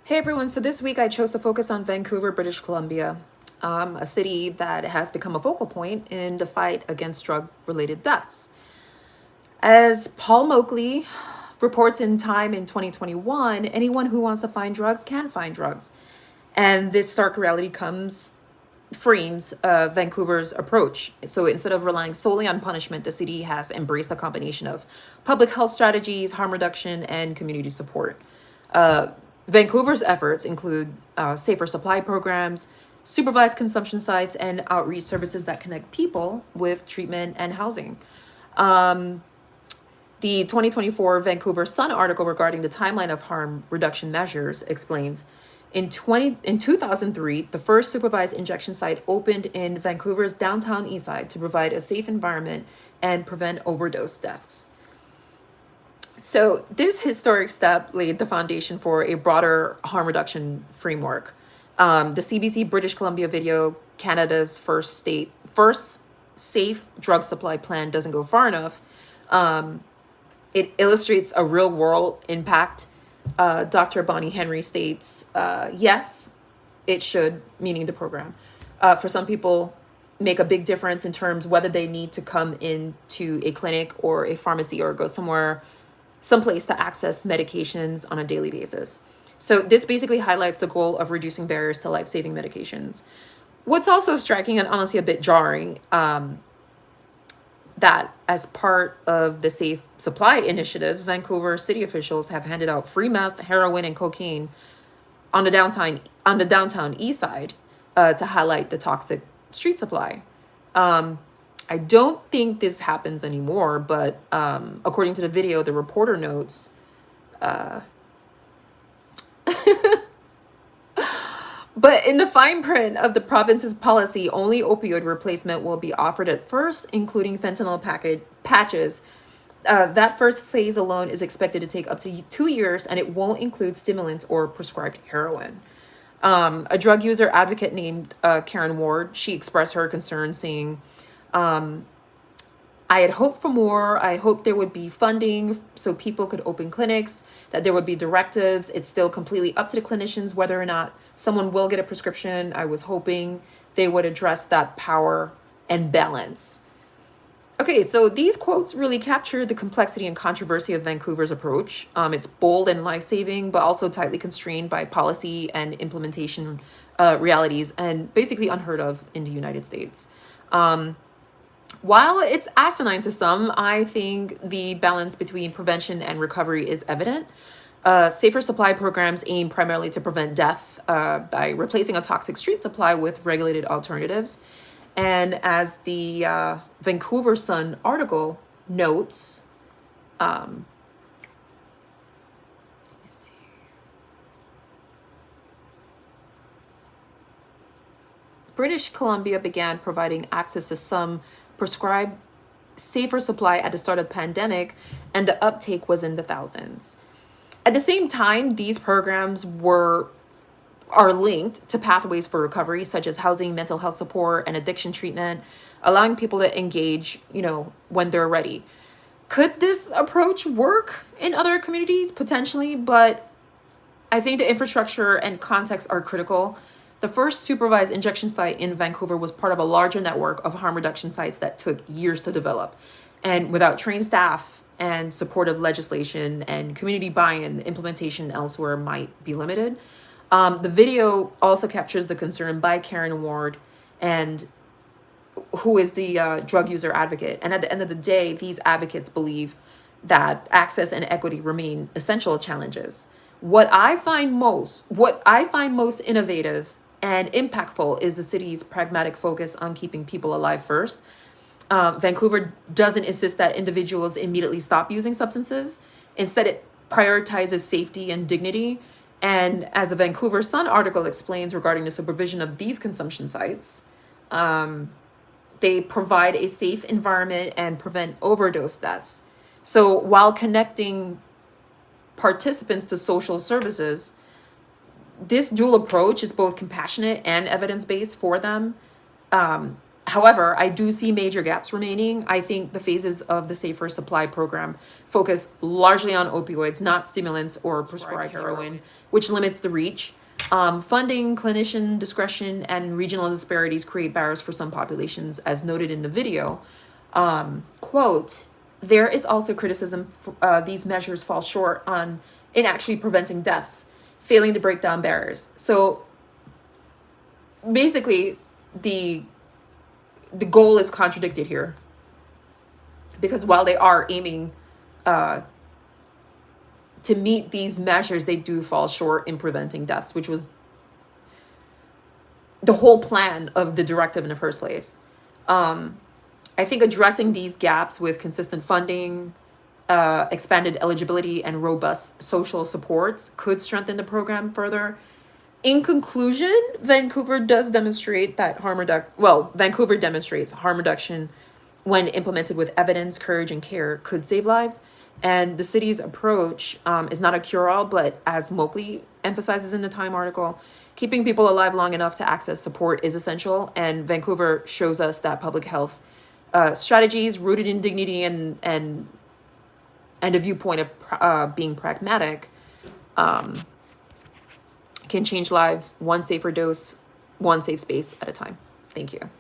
Hey everyone, so this week I chose to focus on Vancouver, British Columbia, a city that has become a focal point in the fight against drug-related deaths. As Paul Moakley reports in Time in 2021, anyone who wants to find drugs can find drugs. And this stark reality frames Vancouver's approach. So instead of relying solely on punishment, the city has embraced a combination of public health strategies, harm reduction, and community support. Uh, Vancouver's efforts include safer supply programs, supervised consumption sites, and outreach services that connect people with treatment and housing. Um, the 2024 Vancouver Sun article regarding the timeline of harm reduction measures explains in 2003, the first supervised injection site opened in Vancouver's downtown eastside to provide a safe environment and prevent overdose deaths. So this historic step laid the foundation for a broader harm reduction framework. The CBC British Columbia video, Canada's first safe drug supply plan, doesn't go far enough. It illustrates a real world impact. Dr. Bonnie Henry states, yes, it should, meaning the program. For some people, make a big difference in terms whether they need to come into a clinic or a pharmacy or go someplace to access medications on a daily basis. So this basically highlights the goal of reducing barriers to life-saving medications. What's also striking and honestly a bit jarring, that as part of the safe supply initiatives, Vancouver city officials have handed out free meth, heroin, and cocaine on the downtown east side to highlight the toxic street supply. I don't think this happens anymore, but according to the video, the reporter notes, but in the fine print of the province's policy, only opioid replacement will be offered at first, including fentanyl patches. That first phase alone is expected to take up to 2 years, and it won't include stimulants or prescribed heroin. A drug user advocate named Karen Ward, she expressed her concern, saying, I had hoped for more. I hoped there would be funding so people could open clinics, that there would be directives. It's still completely up to the clinicians whether or not someone will get a prescription. I was hoping they would address that power and balance. Okay, so these quotes really capture the complexity and controversy of Vancouver's approach. It's bold and life-saving, but also tightly constrained by policy and implementation realities, and basically unheard of in the United States. While it's asinine to some, I think the balance between prevention and recovery is evident. Safer supply programs aim primarily to prevent death by replacing a toxic street supply with regulated alternatives. And as the Vancouver Sun article notes, let me see. British Columbia began providing access to some prescribed safer supply at the start of the pandemic, and the uptake was in the thousands. At the same time, these programs are linked to pathways for recovery, such as housing, mental health support, and addiction treatment, allowing people to engage, when they're ready. Could this approach work in other communities? Potentially, but I think the infrastructure and context are critical. The first supervised injection site in Vancouver was part of a larger network of harm reduction sites that took years to develop. And without trained staff and supportive legislation and community buy-in, implementation elsewhere might be limited. The video also captures the concern by Karen Ward, and who is the drug user advocate. And at the end of the day, these advocates believe that access and equity remain essential challenges. What I find most innovative and impactful is the city's pragmatic focus on keeping people alive first. Vancouver doesn't insist that individuals immediately stop using substances. Instead, it prioritizes safety and dignity. And as the Vancouver Sun article explains regarding the supervision of these consumption sites, they provide a safe environment and prevent overdose deaths. So while connecting participants to social services, this dual approach is both compassionate and evidence-based for them. However, I do see major gaps remaining. I think the phases of the Safer Supply program focus largely on opioids, not stimulants or prescribed heroin, which limits the reach. Funding, clinician discretion, and regional disparities create barriers for some populations, as noted in the video. Quote, there is also criticism these measures fall short in actually preventing deaths, failing to break down barriers. So basically, the goal is contradicted here, because while they are aiming to meet these measures, they do fall short in preventing deaths, which was the whole plan of the directive in the first place. I think addressing these gaps with consistent funding, expanded eligibility, and robust social supports could strengthen the program further. In conclusion, Vancouver demonstrates harm reduction when implemented with evidence, courage, and care could save lives. And the city's approach is not a cure-all, but as Moakley emphasizes in the Time article, keeping people alive long enough to access support is essential. And Vancouver shows us that public health strategies rooted in dignity and a viewpoint of being pragmatic can change lives, one safer dose, one safe space at a time. Thank you.